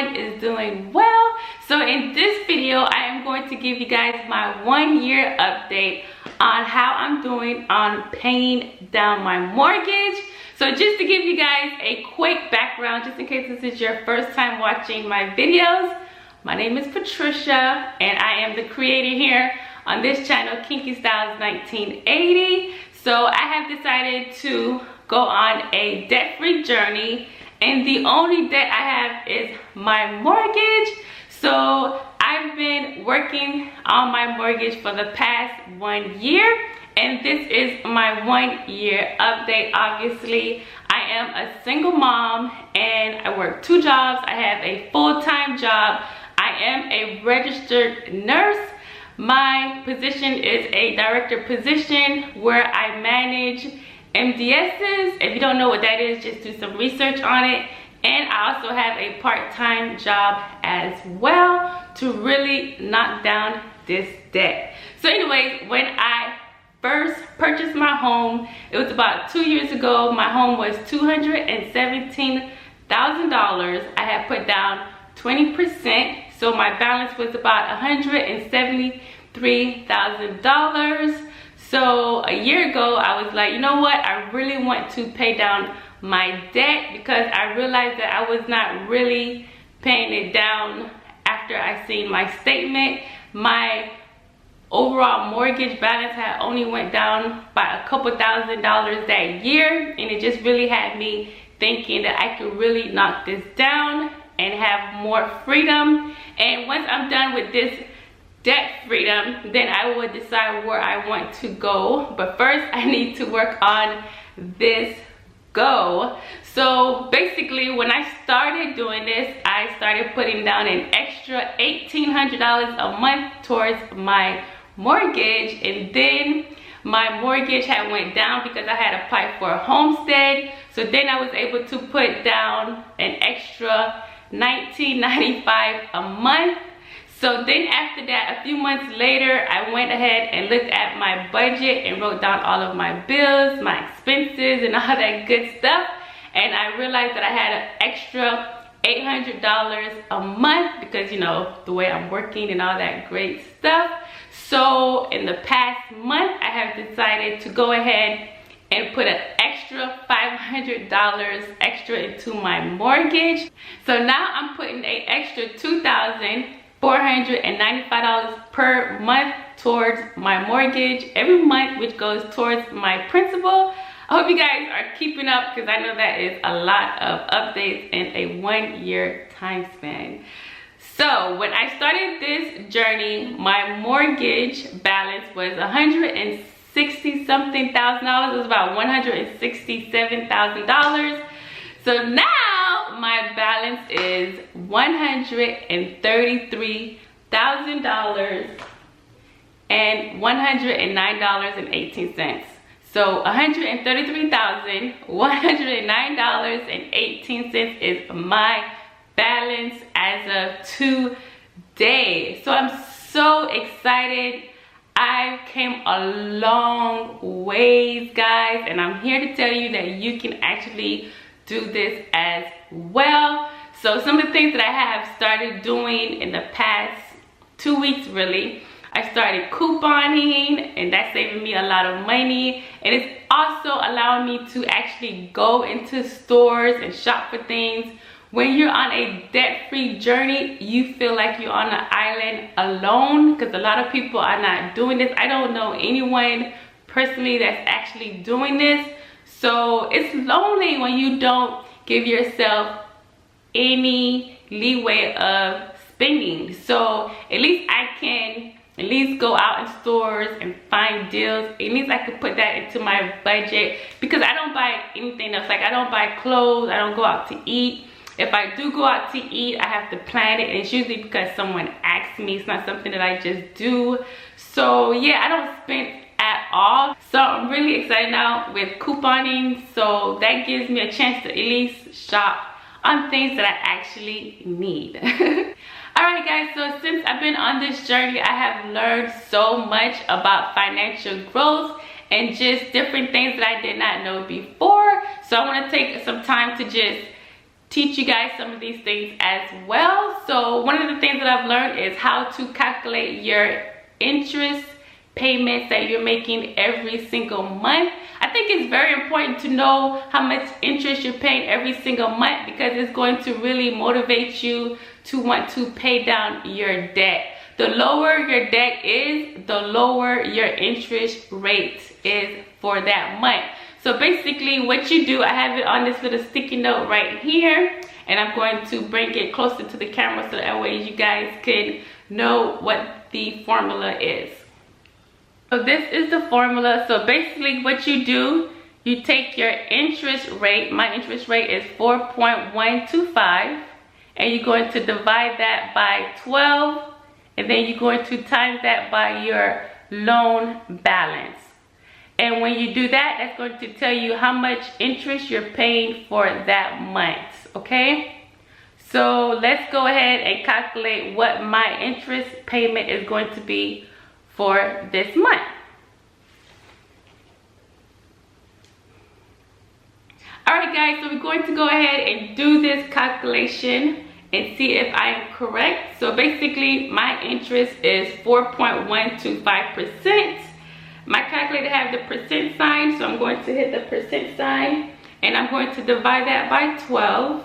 everyone is doing well. So in this video, I am going to give you guys my 1 year update on how I'm doing on paying down my mortgage. So just to give you guys a quick background, just in case this is your first time watching my videos, my name is Patricia and I am the creator here on this channel, Kinky Styles 1980. So I have decided to go on a debt-free journey, and the only debt I have is my mortgage. So I've been working on my mortgage for the past 1 year, and this is my 1 year update. Obviously, I am a single mom and I work 2 jobs. I have a full-time job. I am a registered nurse. My position is a director position where I manage MDSs. If you don't know what that is, just do some research on it. And I also have a part-time job as well to really knock down this debt. So anyways, when I first purchased my home, it was about 2 years ago. My home was $217,000. I had put down 20%, so my balance was about $173,000. So a year ago, I was like, you know what? I really want to pay down my debt because I realized that I was not really paying it down after I seen my statement. My overall mortgage balance had only went down by a couple $1,000s that year, and it just really had me thinking that I could really knock this down and have more freedom. And once I'm done with this debt freedom, then I will decide where I want to go. But first, I need to work on this goal. So basically, when I started doing this, I started putting down an extra $1,800 a month towards my mortgage, and then my mortgage had went down because I had applied for a homestead. So then I was able to put down an extra $19.95 a month. So then after that, a few months later, I went ahead and looked at my budget and wrote down all of my bills, my expenses, and all that good stuff. And I realized that I had an extra $800 a month because, you know, the way I'm working and all that great stuff. So in the past month, I have decided to go ahead and put an extra $500 extra into my mortgage. So now I'm putting an extra $2,495 per month towards my mortgage every month, which goes towards my principal. I hope you guys are keeping up because I know that is a lot of updates in a 1 year time span. So when I started this journey, my mortgage balance was $160 something thousand. It was about $167,000. So now my balance is $133,000 and $109.18. So $133,109.18 is my balance as of today. So I'm so excited. I came a long ways, guys, and I'm here to tell you that you can actually do this as well. So some of the things that I have started doing in the past 2 weeks, really, I started couponing, and that's saving me a lot of money, and it's also allowing me to actually go into stores and shop for things. When you're on a debt-free journey, you feel like you're on an island alone because a lot of people are not doing this. I don't know anyone personally that's actually doing this. So it's lonely when you don't give yourself any leeway of spending. So at least I can at least go out in stores and find deals. At least I could put that into my budget because I don't buy anything else. Like, I don't buy clothes, I don't go out to eat. If I do go out to eat, I have to plan it, and it's usually because someone asks me. It's not something that I just do. So yeah, I don't spend at all. So I'm really excited now with couponing, so that gives me a chance to at least shop on things that I actually need. Alright guys, so since I've been on this journey, I have learned so much about financial growth and just different things that I did not know before. So I want to take some time to just teach you guys some of these things as well. So one of the things that I've learned is how to calculate your interest payments that you're making every single month. I think it's very important to know how much interest you're paying every single month, because it's going to really motivate you to want to pay down your debt. The lower your debt is, the lower your interest rate is for that month. So basically what you do, I have it on this little sticky note right here, and I'm going to bring it closer to the camera so that way you guys can know what the formula is. So this is the formula. So basically what you do, you take your interest rate, my interest rate is 4.125, and you're going to divide that by 12, and then you're going to times that by your loan balance. And when you do that, that's going to tell you how much interest you're paying for that month, okay? So let's go ahead and calculate what my interest payment is going to be for this month. Alright guys, so we're going to go ahead and do this calculation and see if I am correct. So basically my interest is 4.125%. My calculator has the percent sign, so I'm going to hit the percent sign and I'm going to divide that by 12,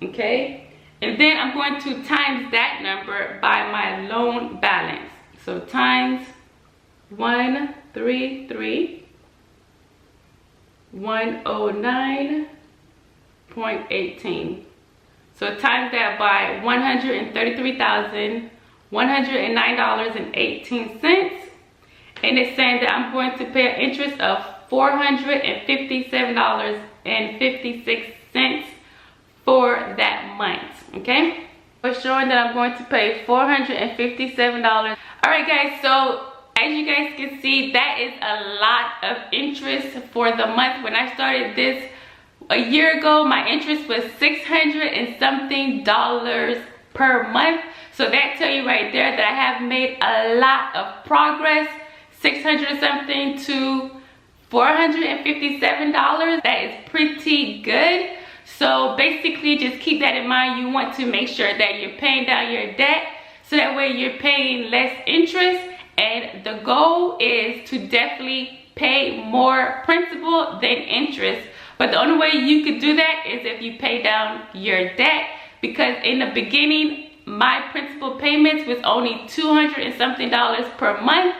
okay? And then I'm going to times that number by my loan balance. So times 133,109.18. So times that by $133,109.18. And it's saying that I'm going to pay an interest of $457.56 for that month, okay? It's showing that I'm going to pay $457. All right guys, so as you guys can see, that is a lot of interest for the month. When I started this a year ago, my interest was $600 and something per month. So that tell you right there that I have made a lot of progress. 600 something to $457. That is pretty good. So basically just keep that in mind. You want to make sure that you're paying down your debt so that way you're paying less interest, and the goal is to definitely pay more principal than interest. But the only way you could do that is if you pay down your debt, because in the beginning my principal payments was only $200 and something per month,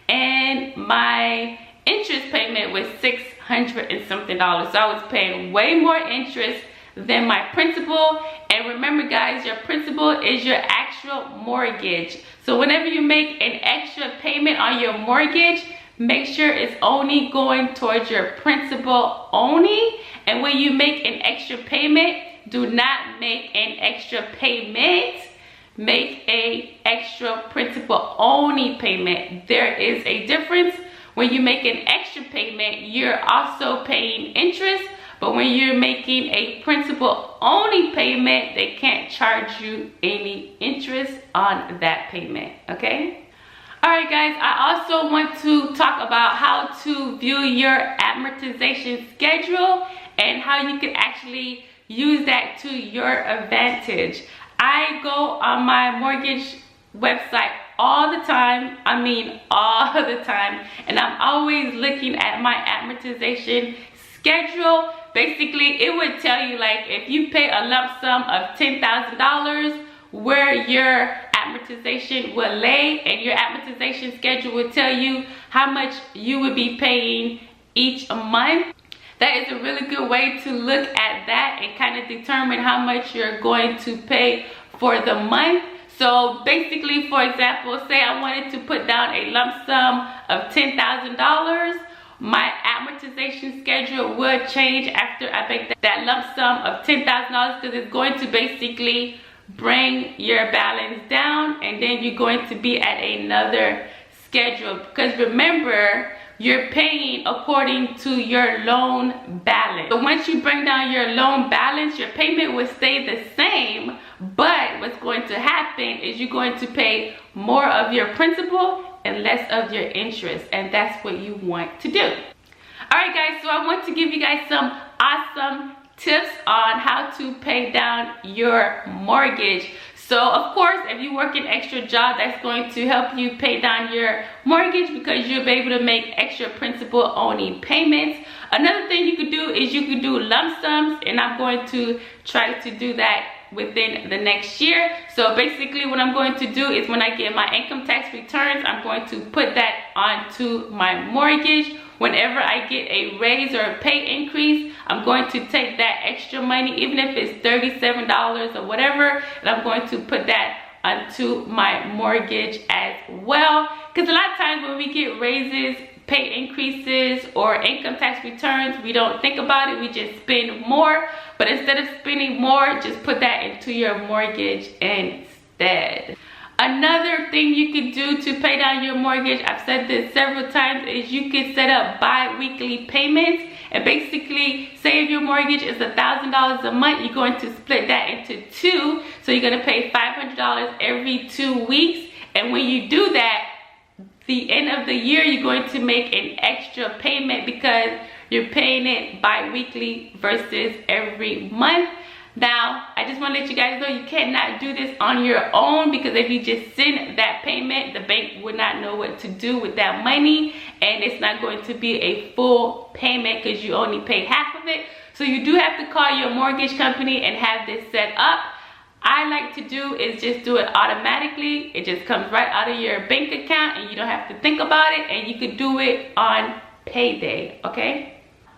and my interest payment was $600 and something. So I was paying way more interest than my principal. And remember guys, your principal is your actual mortgage. So whenever you make an extra payment on your mortgage, make sure it's only going towards your principal only. And when you make an extra payment, do not make an extra payment. Make a extra principal only payment. There is a difference. When you make an extra payment, you're also paying interest, but when you're making a principal only payment, they can't charge you any interest on that payment, okay? All right guys, I also want to talk about how to view your amortization schedule and how you can actually use that to your advantage. I go on my mortgage website all the time. I mean all the time. And I'm always looking at my amortization schedule. Basically, it would tell you like if you pay a lump sum of $10,000, where your amortization will lay, and your amortization schedule will tell you how much you would be paying each month. That is a really good way to look at that and kind of determine how much you're going to pay for the month. So basically, for example, say I wanted to put down a lump sum of $10,000, my amortization schedule would change after I make that lump sum of $10,000, because it's going to basically bring your balance down, and then you're going to be at another schedule. Because remember, you're paying according to your loan balance. So once you bring down your loan balance, your payment will stay the same, but what's going to happen is you're going to pay more of your principal and less of your interest, and that's what you want to do. All right guys, so I want to give you guys some awesome tips on how to pay down your mortgage. So of course, if you work an extra job, that's going to help you pay down your mortgage because you'll be able to make extra principal only payments. Another thing you could do is you could do lump sums, and I'm going to try to do that within the next year. So basically what I'm going to do is when I get my income tax returns, I'm going to put that onto my mortgage. Whenever I get a raise or a pay increase, I'm going to take that extra money, even if it's $37 or whatever, and I'm going to put that onto my mortgage as well. Because a lot of times when we get raises, pay increases, or income tax returns, we don't think about it, we just spend more. But instead of spending more, just put that into your mortgage instead. Another thing you can do to pay down your mortgage, I've said this several times, is you can set up bi-weekly payments. And basically, say if your mortgage is $1,000 a month, you're going to split that into two. So you're going to pay $500 every 2 weeks. And when you do that, the end of the year, you're going to make an extra payment because you're paying it bi-weekly versus every month. Now, I just want to let you guys know you cannot do this on your own, because if you just send that payment, the bank would not know what to do with that money, and it's not going to be a full payment because you only paid half of it. So you do have to call your mortgage company and have this set up. I like to do is just do it automatically. It just comes right out of your bank account and you don't have to think about it, and you could do it on payday, okay?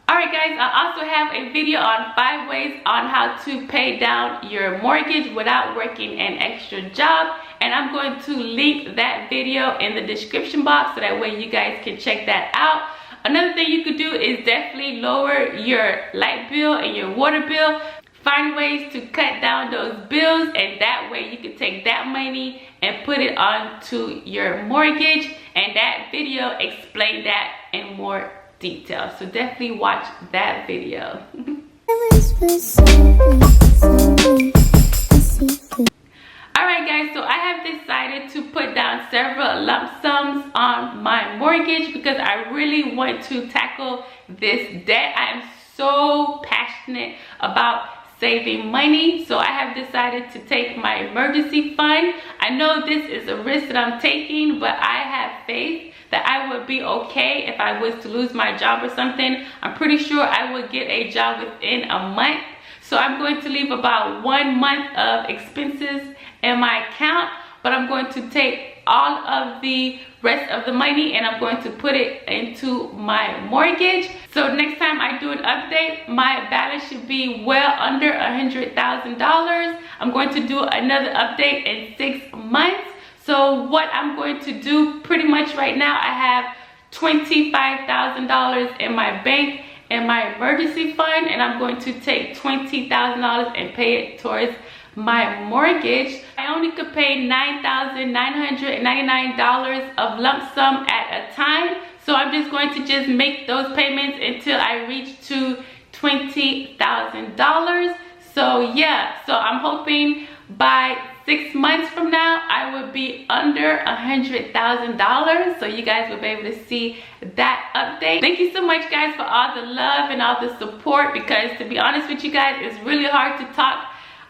Alright guys, I also have a video on 5 ways on how to pay down your mortgage without working an extra job, and I'm going to link that video in the description box so that way you guys can check that out. Another thing you could do is definitely lower your light bill and your water bill. Find ways to cut down those bills, and that way you can take that money and put it onto your mortgage, and that video explained that in more detail. So definitely watch that video. Alright guys, so I have decided to put down several lump sums on my mortgage because I really want to tackle this debt. I am so passionate about saving money, so I have decided to take my emergency fund. I know this is a risk that I'm taking, but I have faith that I would be okay if I was to lose my job or something. I'm pretty sure I would get a job within a month. So I'm going to leave about 1 month of expenses in my account, but I'm going to take all of the rest of the money and I'm going to put it into my mortgage. So next time I do an update, my balance should be well under $100,000. I'm going to do another update in 6 months. So what I'm going to do pretty much right now, I have $25,000 in my bank in my emergency fund, and I'm going to take $20,000 and pay it towards my mortgage. I only could pay $9,999 of lump sum at a time. So I'm just going to just make those payments until I reach to $20,000. So yeah, so I'm hoping by 6 months from now, I will be under $100,000. So you guys will be able to see that update. Thank you so much guys for all the love and all the support, because to be honest with you guys, it's really hard to talk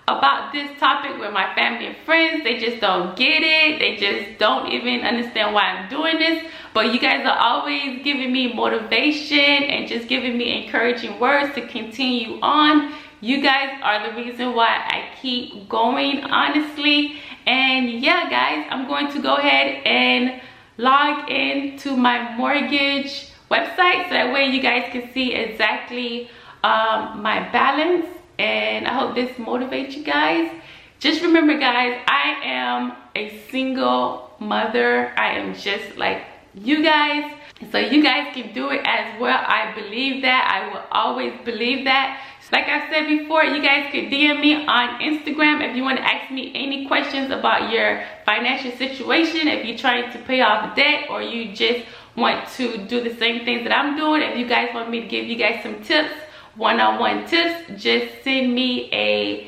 about this topic with my family and friends. They just don't get it. They just don't even understand why I'm doing this. But you guys are always giving me motivation and just giving me encouraging words to continue on. You guys are the reason why I keep going, honestly. And yeah guys, I'm going to go ahead and log into my mortgage website so that way you guys can see exactly my balance. And I hope this motivates you guys. Just remember guys, I am a single mother. I am just like you guys. So you guys can do it as well. I believe that. I will always believe that. Like I said before, you guys could DM me on Instagram if you want to ask me any questions about your financial situation, if you're trying to pay off debt or you just want to do the same things that I'm doing. If you guys want me to give you guys some tips, one-on-one tips, just send me a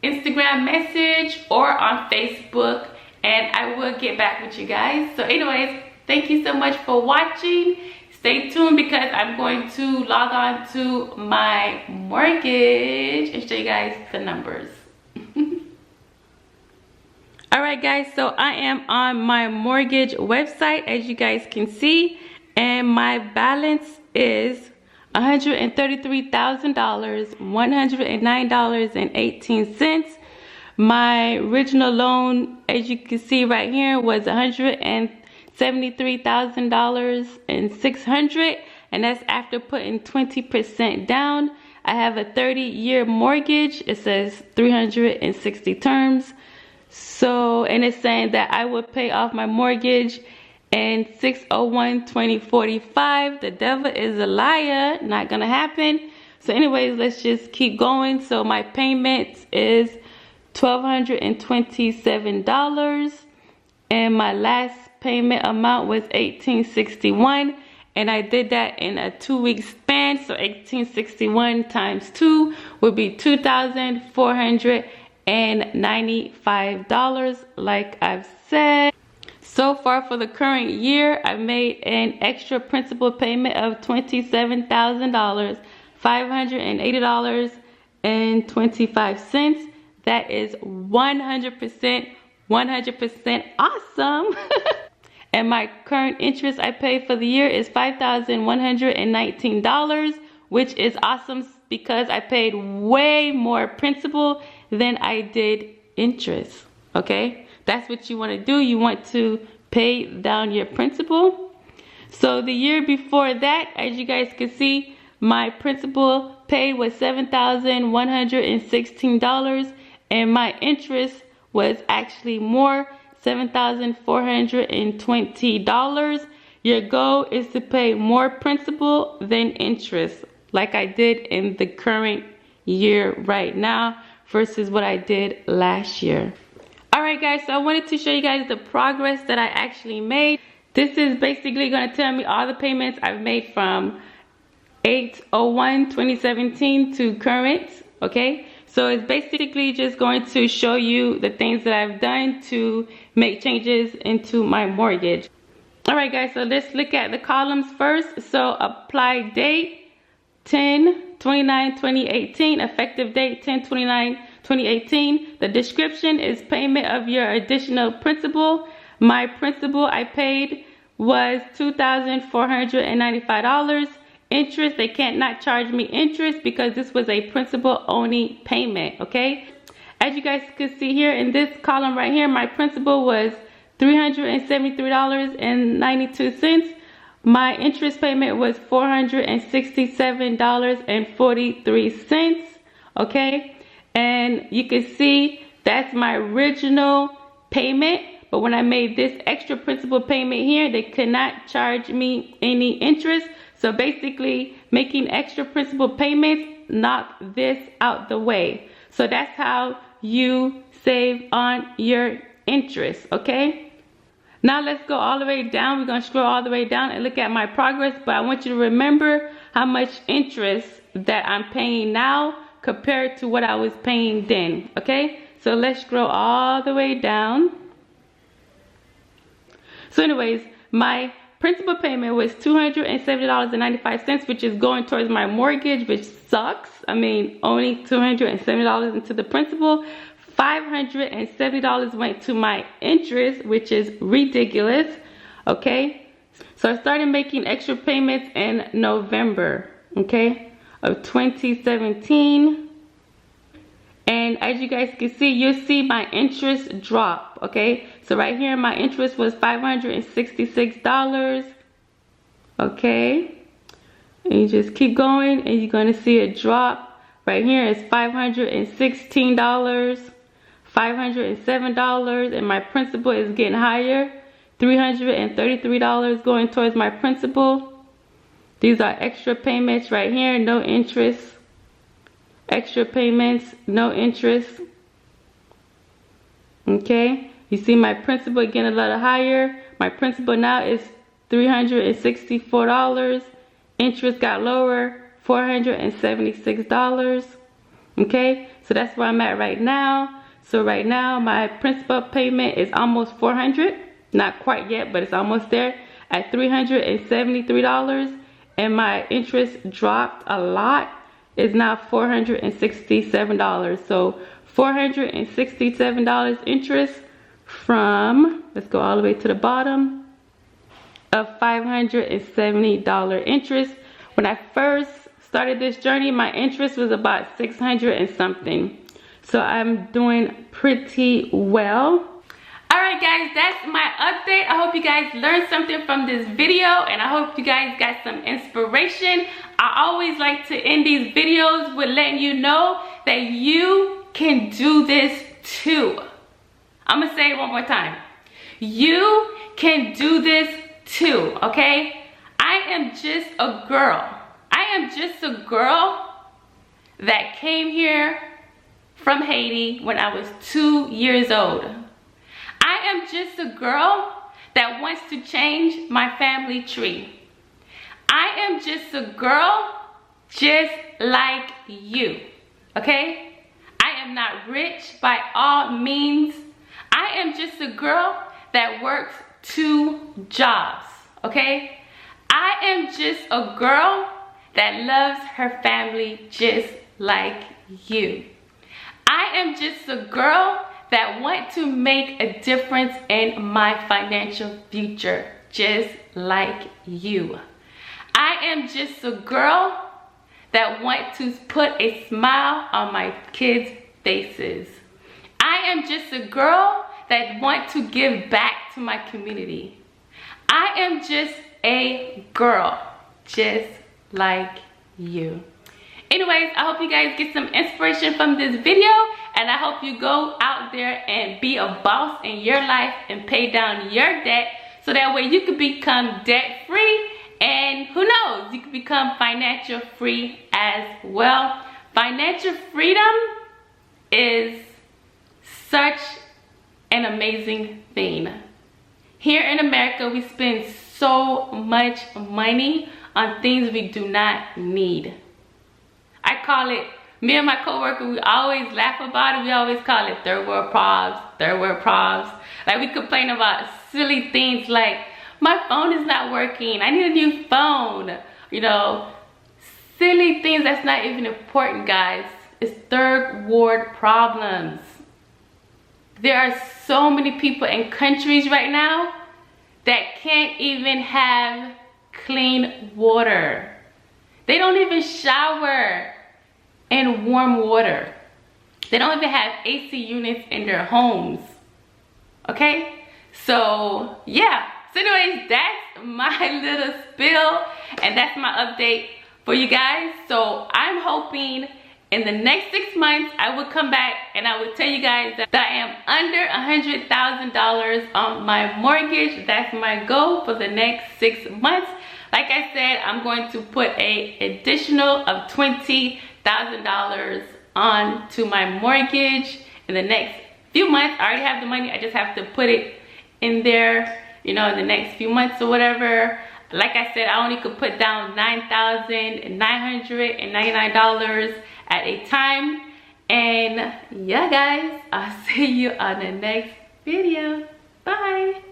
Instagram message or on Facebook and I will get back with you guys. So anyways, thank you so much for watching. stay tuned because I'm going to log on to my mortgage and show you guys the numbers. Alright guys, so I am on my mortgage website, as you guys can see, and my balance is $133,000, $109.18. My original loan, as you can see right here, was $173,600, and that's after putting 20% down. I have a 30-year mortgage. It says 360 terms. So, and it's saying that I would pay off my mortgage in 6/01/2045. The devil is a liar. Not gonna happen. So anyways, let's just keep going. So my payments is $1,227, and my last payment amount was $1,861, and I did that in a 2-week span. So $1,861 times 2 would be $2,495, like I've said. So far for the current year, I've made an extra principal payment of $27,000, $580.25. That is 100% awesome. And my current interest I pay for the year is $5,119, which is awesome because I paid way more principal than I did interest. Okay, that's what you want to do. You want to pay down your principal. So the year before that, as you guys can see, my principal paid was $7,116, and my interest was actually more, $7,420. Your goal is to pay more principal than interest, like I did in the current year right now versus what I did last year. Alright guys, so I wanted to show you guys the progress that I actually made. This is basically going to tell me all the payments I've made from 8/01/2017 to current. Okay, so it's basically just going to show you the things that I've done to make changes into my mortgage. Alright guys, so let's look at the columns first. So apply date 10/29/2018, effective date 10/29/2018. The description is payment of your additional principal. My principal I paid was $2,495. Interest, they can't not charge me interest because this was a principal only payment. Okay, as you guys can see here in this column right here, my principal was $373.92. My interest payment was $467.43. Okay, and you can see that's my original payment, but when I made this extra principal payment here, they could not charge me any interest. So basically, making extra principal payments knock this out the way. So that's how you save on your interest. Okay, now let's go all the way down. We're going to scroll all the way down and look at my progress, but I want you to remember how much interest that I'm paying now compared to what I was paying then. Okay, so let's scroll all the way down. So anyways, my principal payment was $270.95, which is going towards my mortgage, which sucks. I mean, only $270 into the principal. $570 went to my interest, which is ridiculous. Okay, so I started making extra payments in November, okay, of 2017. And as you guys can see, you'll see my interest drop. Okay, so right here my interest was $566. Okay, and you just keep going and you're going to see a drop. Right here is $516, $507, and my principal is getting higher, $333 going towards my principal. These are extra payments right here, no interest. Extra payments, no interest. Okay, you see my principal getting a little higher. My principal now is $364. Interest got lower, $476. Okay, so that's where I'm at right now. So right now my principal payment is almost $400. Not quite yet, but it's almost there. at $373, and my interest dropped a lot. It's now $467. So $467 interest from, let's go all the way to the bottom, of $570 interest. When I first started this journey, my interest was about 600 and something. So I'm doing pretty well. Alright guys, that's my update. I hope you guys learned something from this video, and I hope you guys got some inspiration. I always like to end these videos with letting you know that you can do this too. I'm gonna say it one more time. You can do this too, okay? I am just a girl. I am just a girl that came here from Haiti when I was 2 years old. I am just a girl that wants to change my family tree. I am just a girl just like you, okay? I am not rich by all means. I am just a girl that works 2 jobs, okay? I am just a girl that loves her family just like you. I am just a girl that want to make a difference in my financial future just like you. I am just a girl that want to put a smile on my kids' faces. I am just a girl that want to give back to my community. I am just a girl just like you. Anyways, I hope you guys get some inspiration from this video, and I hope you go out there and be a boss in your life and pay down your debt, so that way you can become debt free, and who knows, you can become financial free as well. Financial freedom is such an amazing thing. Here in America, we spend so much money on things we do not need. I call it, me and my coworker, we always laugh about it. We always call it third world problems, third world problems. Like, we complain about silly things like, my phone is not working, I need a new phone. You know, silly things that's not even important, guys. It's third world problems. There are so many people in countries right now that can't even have clean water. They don't even shower in warm water. They don't even have AC units in their homes. Okay? So, yeah. So anyways, that's my little spill, and that's my update for you guys. So I'm hoping in the next 6 months, I will come back and I will tell you guys that I am under $100,000 on my mortgage. That's my goal for the next 6 months. Like I said, I'm going to put an additional of $20,000 on to my mortgage in the next few months. I already have the money. I just have to put it in there, you know, in the next few months or whatever. Like I said, I only could put down $9,999 at a time. And yeah, guys, I'll see you on the next video. Bye.